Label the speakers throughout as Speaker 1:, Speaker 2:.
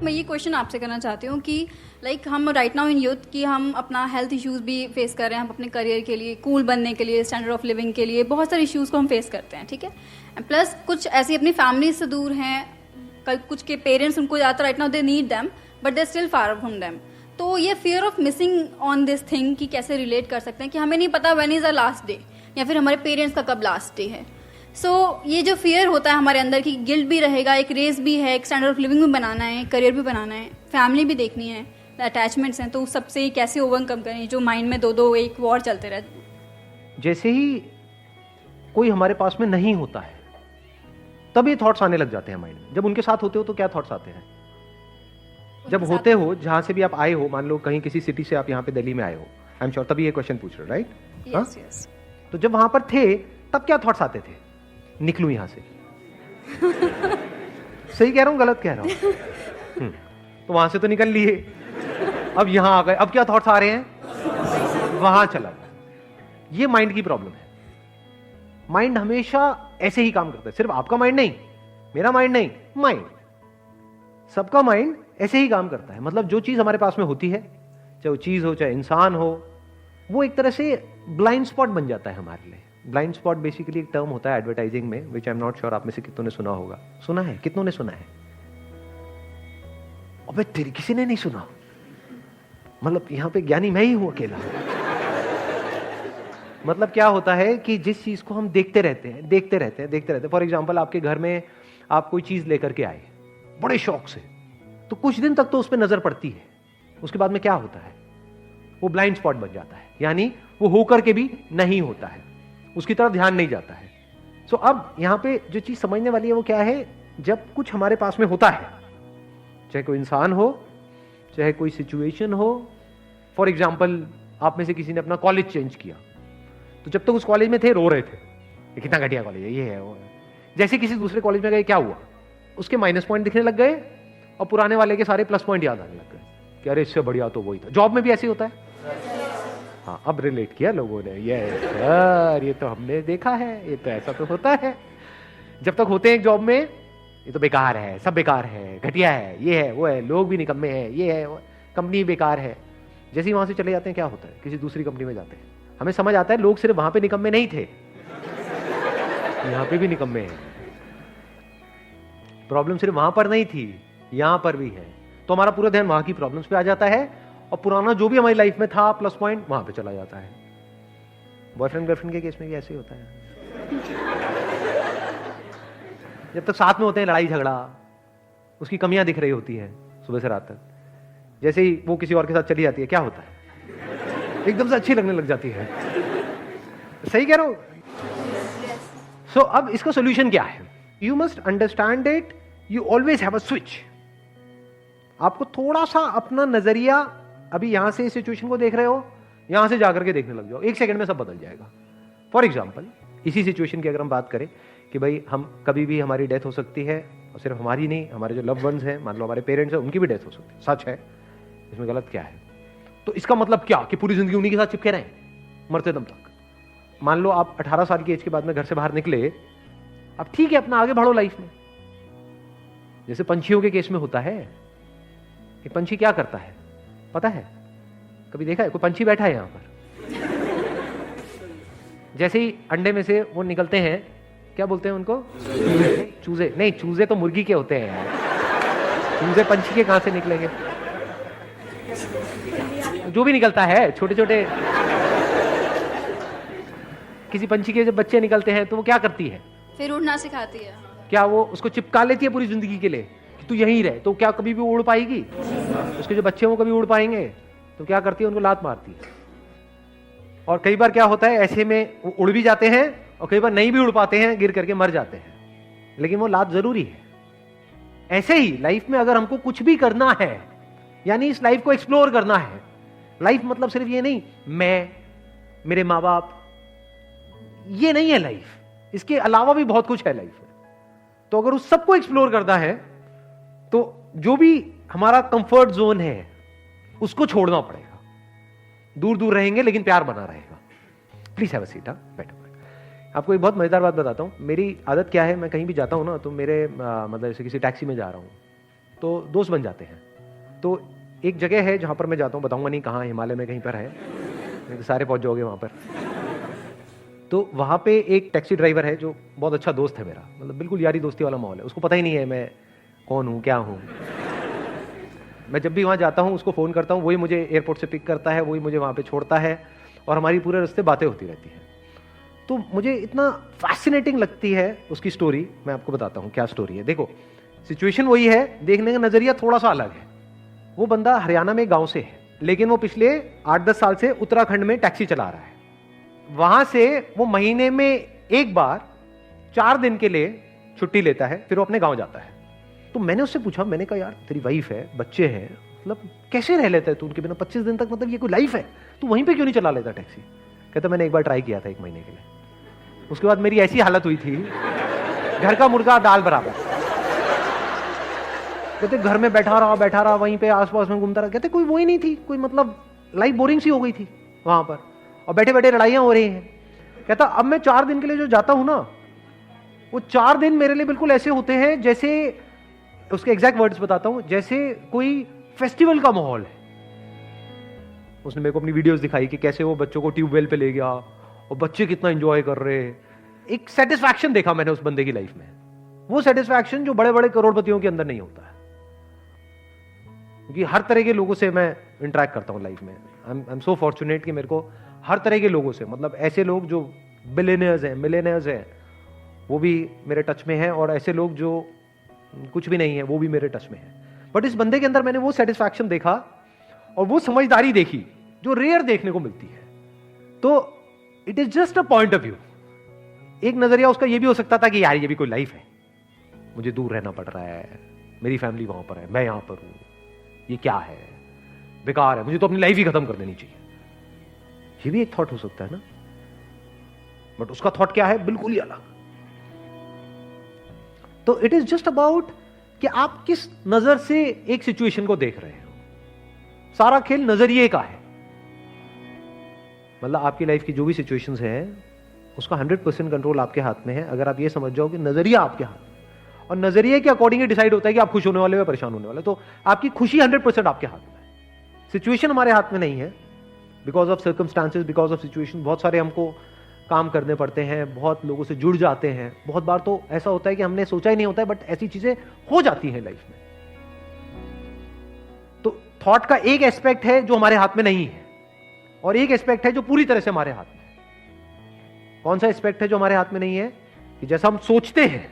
Speaker 1: मैं ये क्वेश्चन आपसे करना चाहती हूँ कि लाइक हम राइट नाउ इन यूथ कि हम अपना हेल्थ इश्यूज भी फेस कर रहे हैं, हम अपने करियर के लिए, कूल बनने के लिए, स्टैंडर्ड ऑफ लिविंग के लिए बहुत सारे इश्यूज को हम फेस करते हैं, ठीक है। प्लस कुछ ऐसी अपनी फैमिली से दूर हैं, कुछ के पेरेंट्स उनको ज़्यादातर right now they need them but they still far from them. तो ये fear of missing on this thing कि कैसे रिलेट कर सकते हैं कि हमें नहीं पता when is a last day या फिर हमारे पेरेंट्स का कब लास्ट डे है। सो ये जो फियर होता है हमारे अंदर की गिल्ट भी रहेगा, एक रेस भी है, एक स्टैंडर्ड ऑफ लिविंग भी बनाना है, करियर भी बनाना है, फैमिली भी देखनी है, अटैचमेंट्स हैं, तो उस सबसे कैसे ओवरकम करें जो माइंड में दो एक वॉर चलते रहते हैं।
Speaker 2: जैसे ही कोई हमारे पास में नहीं होता है तब ये थॉट्स आने लग जाते हैं माइंड में। जब उनके साथ होते हो तो क्या थॉट्स आते हैं? जब होते हो, जहां से भी आप आए हो, मान लो कहीं किसी सिटी से आप यहाँ पे दिल्ली में आए हो, आई एम श्योर तभी ये क्वेश्चन पूछ रहे हो, राइट?
Speaker 1: Yes yes.
Speaker 2: तो जब वहां पर थे तब क्या थॉट्स आते थे? निकलूं यहां से। सही कह रहा हूं, गलत कह रहा हूं? तो वहां से तो निकल लिए, अब यहां आ गए, अब क्या थॉट्स आ रहे हैं? वहां चला गया। ये माइंड की प्रॉब्लम है। माइंड हमेशा ऐसे ही काम करता है। सिर्फ आपका माइंड नहीं, मेरा माइंड नहीं, माइंड, सबका माइंड ऐसे ही काम करता है। मतलब जो चीज हमारे पास में होती है, चाहे वो चीज हो चाहे इंसान हो, वो एक तरह से ब्लाइंड स्पॉट बन जाता है हमारे लिए। ब्लाइंड स्पॉट बेसिकली एक टर्म होता है एडवर्टाइजिंग में, विच आई एम नॉट श्योर आप में से कितनों ने सुना होगा। सुना है? कितनों ने सुना है? अबे तेरी किसी ने नहीं सुना? मतलब यहां पे ज्ञानी मैं ही हूं अकेला। मतलब क्या होता है कि जिस चीज को हम देखते रहते हैं। फॉर एग्जाम्पल, आपके घर में आप कोई चीज लेकर के आए बड़े शौक से, तो कुछ दिन तक तो उस पर नजर पड़ती है, उसके बाद में क्या होता है? वो ब्लाइंड स्पॉट बन जाता है, यानी वो होकर के भी नहीं होता है, उसकी तरफ ध्यान नहीं जाता है। सो अब यहां पे जो चीज समझने वाली है वो क्या है? जब कुछ हमारे पास में होता है, चाहे कोई इंसान हो, चाहे कोई सिचुएशन हो। फॉर एग्जाम्पल, आप में से किसी ने अपना कॉलेज चेंज किया, तो जब तक उस कॉलेज में थे रो रहे थे, ये कितना घटिया कॉलेज है, ये है वो है। जैसे किसी दूसरे कॉलेज में गए, क्या हुआ? उसके माइनस पॉइंट दिखने लग गए और पुराने वाले के सारे प्लस पॉइंट याद आने लग गए कि अरे इससे बढ़िया तो वही था। जॉब में भी ऐसे होता है। हाँ, अब रिलेट किया लोगों ने, ये सर ये तो हमने देखा है, ये तो ऐसा तो होता है। जब तक होते हैं एक जॉब में, ये तो बेकार है, सब बेकार है, घटिया है, ये है वो है, लोग भी निकम्मे हैं, ये है वो, कंपनी बेकार है। जैसे ही वहां से चले जाते हैं, क्या होता है? किसी दूसरी कंपनी में जाते हैं, हमें समझ आता है लोग सिर्फ वहां पे निकम्मे नहीं थे, यहां पे भी निकम्मे हैं। प्रॉब्लम सिर्फ वहां पर नहीं थी, यहां पर भी है। तो हमारा पूरा ध्यान वहां की प्रॉब्लम्स पे आ जाता है और पुराना जो भी हमारी लाइफ में था प्लस पॉइंट, वहां पे चला जाता है। बॉयफ्रेंड गर्लफ्रेंड के केस में भी ऐसे ही होता है। जब तक साथ में होते हैं, लड़ाई झगड़ा, उसकी कमियां दिख रही होती हैं सुबह से रात तक। जैसे ही वो किसी और के साथ चली जाती है, क्या होता है? एकदम से अच्छी लगने लग जाती है। सही कह रहा हूं? सो अब इसका सोल्यूशन क्या है? You must understand it, you always have a switch. आपको थोड़ा सा अपना नजरिया, अभी यहां से इस सिचुएशन को देख रहे हो, यहां से जाकर के देखने लग जाओ, एक सेकंड में सब बदल जाएगा। फॉर एग्जाम्पल, इसी सिचुएशन की अगर हम बात करें कि भाई हम कभी भी हमारी डेथ हो सकती है, और सिर्फ हमारी नहीं, हमारे जो लव वंस हैं, मान लो हमारे पेरेंट्स हैं, उनकी भी डेथ हो सकती है। सच है, इसमें गलत क्या है? तो इसका मतलब क्या कि पूरी जिंदगी उन्हीं के साथ चिपके रहें मरते दम तक? मान लो आप 18 साल की एज के बाद में घर से बाहर निकले, अब ठीक है, अपना आगे बढ़ो लाइफ में। जैसे पंछियों के केस में होता है, एक पंछी क्या करता है पता है? कभी देखा है? कोई पंछी बैठा है यहां पर? जैसे ही अंडे में से वो निकलते हैं, क्या बोलते हैं उनको? चूजे। नहीं, चूजे तो मुर्गी के होते हैं यार, चूजे पंछी के कहां से निकलेंगे? जो भी निकलता है, छोटे छोटे किसी पंछी के जब बच्चे निकलते हैं तो वो क्या करती है?
Speaker 1: फिर उड़ना सिखाती है।
Speaker 2: क्या वो उसको चिपका लेती है पूरी जिंदगी के लिए कि तू यहीं रहे? तो क्या कभी भी उड़ पाएगी? उसके जो बच्चे वो कभी उड़ पाएंगे? तो क्या करती है? उनको लात मारती है। और कई बार क्या होता है, ऐसे में वो उड़ भी जाते हैं और कई बार नहीं भी उड़ पाते हैं, गिर करके मर जाते हैं, लेकिन वो लात जरूरी है। ऐसे ही लाइफ में अगर हमको कुछ भी करना है, यानी इस लाइफ को एक्सप्लोर करना है, लाइफ मतलब सिर्फ ये नहीं मैं, मेरे माँ बाप, ये नहीं है लाइफ, इसके अलावा भी बहुत कुछ है लाइफ में। तो अगर उस सबको एक्सप्लोर करना है तो जो भी हमारा कंफर्ट जोन है उसको छोड़ना पड़ेगा। दूर दूर रहेंगे लेकिन प्यार बना रहेगा। Please have a seat. बैठो। आपको एक बहुत मजेदार बात बताता हूं। मेरी आदत क्या है, मैं कहीं भी जाता हूं ना तो मेरे मतलब जैसे किसी टैक्सी में जा रहा हूं तो दोस्त बन जाते हैं। तो एक जगह है जहाँ पर मैं जाता हूँ, बताऊंगा नहीं कहाँ, हिमालय में कहीं पर है, नहीं तो सारे पहुँच जाओगे वहाँ पर। तो वहाँ पे एक टैक्सी ड्राइवर है जो बहुत अच्छा दोस्त है मेरा, मतलब बिल्कुल यारी दोस्ती वाला माहौल है। उसको पता ही नहीं है मैं कौन हूँ, क्या हूँ। मैं जब भी वहाँ जाता हूँ उसको फ़ोन करता हूँ, वही मुझे एयरपोर्ट से पिक करता है, वही मुझे वहाँ पे छोड़ता है, और हमारी पूरे रास्ते बातें होती रहती हैं। तो मुझे इतना फैसिनेटिंग लगती है उसकी स्टोरी। मैं आपको बताता हूँ क्या स्टोरी है। देखो, सिचुएशन वही है, देखने का नज़रिया थोड़ा सा अलग है। वो बंदा हरियाणा में गाँव से है, लेकिन वो पिछले 8-10 साल से उत्तराखंड में टैक्सी चला रहा है। वहाँ से वो महीने में एक बार 4 दिन के लिए छुट्टी लेता है, फिर वो अपने गाँव जाता है। तो मैंने उससे पूछा, मैंने कहा यार तेरी वाइफ है, बच्चे हैं, मतलब कैसे रह लेता है तू उनके बिना 25 दिन तक, मतलब ये कोई लाइफ है, तू वहीं पे क्यों नहीं चला लेता टैक्सी? कहता मैंने एक बार ट्राई किया था 1 महीने के लिए, उसके बाद मेरी ऐसी हालत हुई थी, घर का मुर्गा दाल बराबर। कहते घर में बैठा रहा वहीं पे आसपास में घूमता रहा। कहते कोई वो ही नहीं थी, कोई मतलब लाइफ बोरिंग सी हो गई थी वहां पर, और बैठे बैठे लड़ाइयां हो रही हैं। कहता अब मैं 4 दिन के लिए जो जाता हूं ना, वो 4 दिन मेरे लिए बिल्कुल ऐसे होते हैं जैसे, उसके एग्जैक्ट वर्ड्स बताता हूं, जैसे कोई फेस्टिवल का माहौल है। उसने मेरे को अपनी वीडियोस दिखाई कि कैसे वो बच्चों को ट्यूबवेल पे ले गया और बच्चे कितना एंजॉय कर रहे हैं। एक सेटिस्फैक्शन देखा मैंने उस बंदे की लाइफ में, वो सेटिस्फैक्शन जो बड़े बड़े करोड़पतियों के अंदर नहीं होता है। क्योंकि हर तरह के लोगों से मैं इंटरेक्ट करता हूं लाइफ में। आई एम सो फॉर्चुनेट कि मेरे को हर तरह के लोगों से, मतलब ऐसे लोग जो बिलियनियर्स हैं, मिलियनियर्स हैं, वो भी मेरे टच में हैं, और ऐसे लोग जो कुछ भी नहीं है वो भी मेरे टच में है। बट इस बंदे के अंदर मैंने वो सेटिस्फैक्शन देखा और वो समझदारी देखी जो रेयर देखने को मिलती है। तो it is just a point of view. एक नजरिया उसका ये भी हो सकता था कि यार ये भी कोई लाइफ है, मुझे दूर रहना पड़ रहा है, मेरी फैमिली वहां पर है, मैं यहां पर हूं, ये क्या है, बेकार है, मुझे तो अपनी लाइफ ही खत्म कर देनी चाहिए। ये भी एक थॉट हो सकता है ना। बट उसका थॉट क्या है, बिल्कुल ही अलग। तो इट इज जस्ट अबाउट कि आप किस नजर से एक सिचुएशन को देख रहे हो। सारा खेल नजरिए का है। मतलब आपकी लाइफ की जो भी सिचुएशंस हैं, उसका 100% कंट्रोल आपके हाथ में है, अगर आप ये समझ जाओ कि नजरिया आपके हाथ में, और नजरिए के अकॉर्डिंग ही डिसाइड होता है कि आप खुश होने वाले हो या परेशान होने वाले। तो आपकी खुशी 100% आपके हाथ में है। सिचुएशन हमारे हाथ में नहीं है। Because of circumstances, because of situation, बहुत सारे हमको काम करने पड़ते हैं, बहुत लोगों से जुड़ जाते हैं। बहुत बार तो ऐसा होता है कि हमने सोचा ही नहीं होता है, बट ऐसी चीजें हो जाती हैं लाइफ में। तो थॉट का एक एस्पेक्ट है जो हमारे हाथ में नहीं है, और एक एस्पेक्ट है जो पूरी तरह से हमारे हाथ में है। कौन सा एस्पेक्ट है जो हमारे हाथ में नहीं है? कि जैसा हम सोचते हैं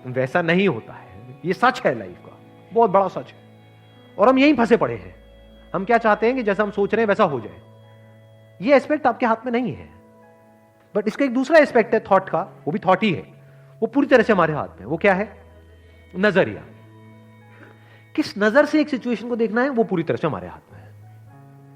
Speaker 2: वैसा नहीं होता है। ये सच है, लाइफ का बहुत बड़ा सच है, और हम यहीं फंसे पड़े हैं। हम क्या चाहते हैं कि जैसा हम सोच रहे हैं वैसा हो जाए। ये एस्पेक्ट आपके हाथ में नहीं है। बट इसका एक दूसरा एस्पेक्ट है थॉट का, वो भी थॉट ही है, वो पूरी तरह से हमारे हाथ में। वो क्या है? नजरिया। किस नजर से एक सिचुएशन को देखना है, वो पूरी तरह से हमारे हाथ में है।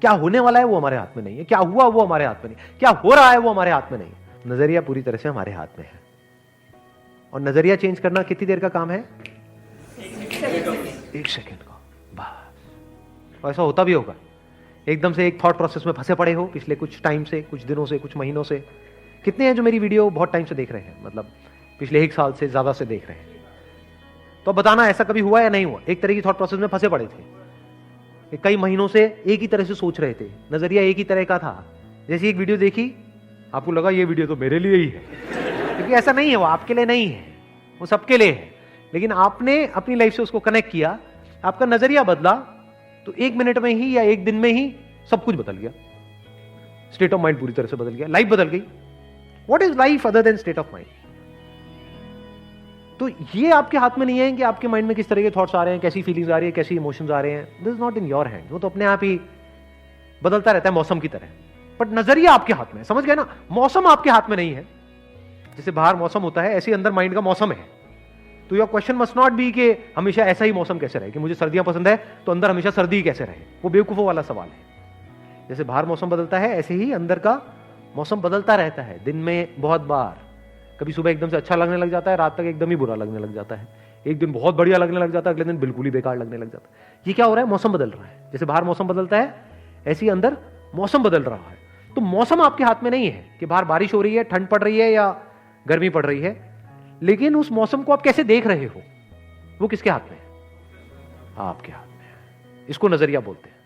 Speaker 2: क्या होने वाला है वो हमारे हाथ में नहीं है, क्या हुआ वो हमारे हाथ में नहीं, क्या हो रहा है वो हमारे हाथ में नहीं है। नजरिया पूरी तरह से हमारे हाथ में है। और नजरिया चेंज करना कितनी देर का काम है? 1 सेकेंड का बस। और ऐसा होता भी होगा, एकदम से एक थॉट प्रोसेस में फंसे पड़े हो पिछले कुछ टाइम से, कुछ दिनों से, कुछ महीनों से। कितने हैं जो मेरी वीडियो बहुत टाइम से देख रहे हैं, मतलब पिछले 1 साल से ज्यादा से देख रहे हैं? तो बताना ऐसा कभी हुआ या नहीं हुआ? एक तरह की थॉट प्रोसेस में फंसे पड़े थे, कई महीनों से एक ही तरह से सोच रहे थे, नजरिया एक ही तरह का था। जैसे एक वीडियो देखी, आपको लगा ये वीडियो तो मेरे लिए ही है, क्योंकि ऐसा नहीं है, वो आपके लिए नहीं है, वो सबके लिए है। लेकिन आपने अपनी लाइफ से उसको कनेक्ट किया, आपका नजरिया बदला, तो 1 मिनट में ही या 1 दिन में ही सब कुछ बदल गया। स्टेट ऑफ माइंड पूरी तरह से बदल गया, लाइफ बदल गई। What is life other than state of mind? तो ये आपके हाथ में नहीं है कि आपके माइंड में किस तरह के थॉट्स आ रहे हैं, कैसी फीलिंग्स आ रही है, कैसी इमोशंस आ रहे हैं। This is not in your hand. वो तो अपने आप ही बदलता रहता है मौसम की तरह। बट नजरिया आपके हाथ में है, समझ गए ना? मौसम आपके हाथ में नहीं है। जैसे बाहर मौसम होता है, ऐसे अंदर माइंड का मौसम है। तो your question must not be कि हमेशा ऐसा ही मौसम कैसे रहे, कि मुझे सर्दियां पसंद है तो अंदर हमेशा सर्दी ही कैसे रहे। वो बेवकूफों वाला सवाल है। जैसे बाहर मौसम बदलता है, ऐसे ही अंदर का मौसम बदलता रहता है। दिन में बहुत बार, कभी सुबह एकदम से अच्छा लगने लग जाता है, रात तक एकदम ही बुरा लगने लग जाता है। एक दिन बहुत बढ़िया लगने लग जाता है, अगले दिन बिल्कुल ही बेकार लगने लग जाता है। ये क्या हो रहा है? मौसम बदल रहा है। जैसे बाहर मौसम बदलता है, ऐसे ही अंदर मौसम बदल रहा है। तो मौसम आपके हाथ में नहीं है कि बाहर बारिश हो रही है, ठंड पड़ रही है या गर्मी पड़ रही है, लेकिन उस मौसम को आप कैसे देख रहे हो, वो किसके हाथ में है? आपके हाथ में है। इसको नजरिया बोलते हैं।